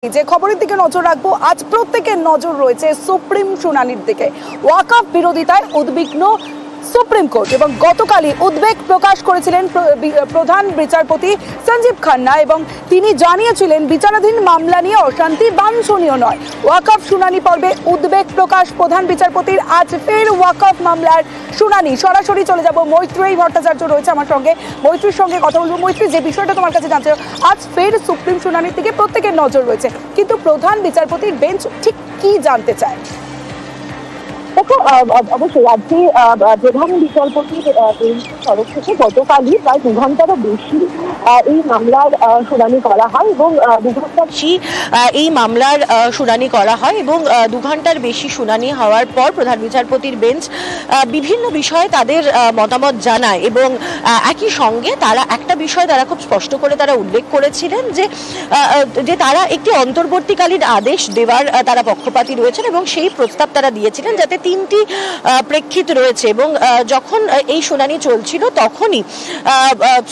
যে খবরের দিকে নজর রাখবো, আজ প্রত্যেকের নজর রয়েছে সুপ্রিম শুনানির দিকে। ওয়াকফ বিরোধিতায় উদ্বিগ্ন সুপ্রিম কোর্ট এবং গতকালই উদ্বেগ প্রকাশ করেছিলেন প্রধান বিচারপতি সঞ্জীব খান্না এবং তিনি জানিয়েছিলেন বিচারাধীন মামলা নিয়ে অশান্তি বাঞ্ছনীয় নয়। ওয়াকফ শুনানি পর্বে উদ্বেগ প্রকাশ প্রধান বিচারপতির। আজ ফের ওয়াকফ মামলার শুনানি। সরাসরি চলে যাব, মৈত্রেয়ী ভট্টাচার্য রয়েছে আমার সঙ্গে, মৈত্রীর সঙ্গে কথা বলবো। মৈত্রী, যে বিষয়টা তোমার কাছে জানতে চাই, আজ ফের সুপ্রিম শুনানির দিকে প্রত্যেকের নজর রয়েছে, কিন্তু প্রধান বিচারপতির বেঞ্চ ঠিক কি জানতে চায়? দেখো, অবশ্যই আজকে প্রধান বিচারপতির তরফ থেকে গতকালই প্রায় 2 ঘন্টারও বেশি এই মামলার শুনানি করা হয় এবং 2 ঘন্টার বেশি এই মামলার শুনানি করা হয় এবং 2 ঘন্টার বেশি শুনানি হওয়ার পর প্রধান বিচারপতির বেঞ্চ বিভিন্ন বিষয়ে তাদের মতামত জানায় এবং একই সঙ্গে তারা একটা বিষয় তারা খুব স্পষ্ট করে তারা উল্লেখ করেছিলেন যে তারা একটি অন্তর্বর্তীকালীন আদেশ দেওয়ার তারা পক্ষপাতী রয়েছেন এবং সেই প্রস্তাব তারা দিয়েছিলেন, যাতে 3টি প্রেক্ষিত রয়েছে। এবং যখন এই শুনানি চলছিল তখনই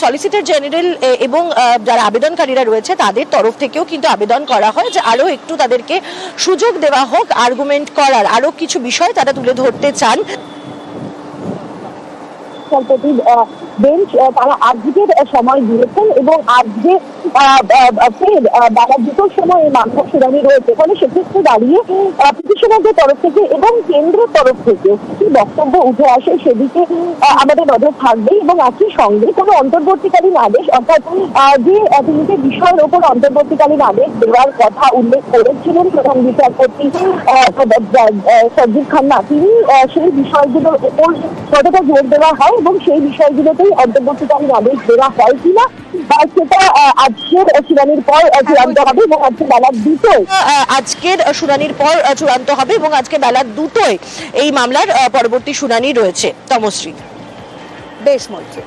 সলিসিটর জেনারেল এবং যারা আবেদনকারীরা রয়েছে তাদের তরফ থেকেও কিন্তু আবেদন করা হয় যে আরো একটু তাদেরকে সুযোগ দেওয়া হোক আর্গুমেন্ট করার, আরো কিছু বিষয় তারা তুলে ধরতে চান। বেঞ্চ তারা আজকের সময় দিয়েছেন এবং আজকে ফের বেলা 2টোর সময় এই মামলা শুনানি রয়েছে। ফলে সেক্ষেত্রে দাঁড়িয়ে পিটিশনারদের তরফ থেকে এবং কেন্দ্রের তরফ থেকে কি বক্তব্য উঠে আসে সেদিকে আমাদের নজর থাকবে। এবং একই সঙ্গে কোনো অন্তর্বর্তীকালীন আদেশ, অর্থাৎ যে 3টে বিষয়ের ওপর অন্তর্বর্তীকালীন আদেশ দেওয়ার কথা উল্লেখ করেছিলেন প্রধান বিচারপতি সঞ্জীব খান্না, তিনি সেই বিষয়গুলোর ওপর কতটা জোর দেওয়া হয় এবং সেই বিষয়গুলোতেই অন্তর্বর্তীকালীন আদেশ দেওয়া হয় কিনা সেটা আজকের শুনানির পর চূড়ান্ত হবে এবং আজকে বেলা 2টোয় আজকের শুনানির পর চূড়ান্ত হবে এবং আজকে বেলা 2টোয় এই মামলার পরবর্তী শুনানি রয়েছে। তমশ্রী। বেশ মৈত্রী।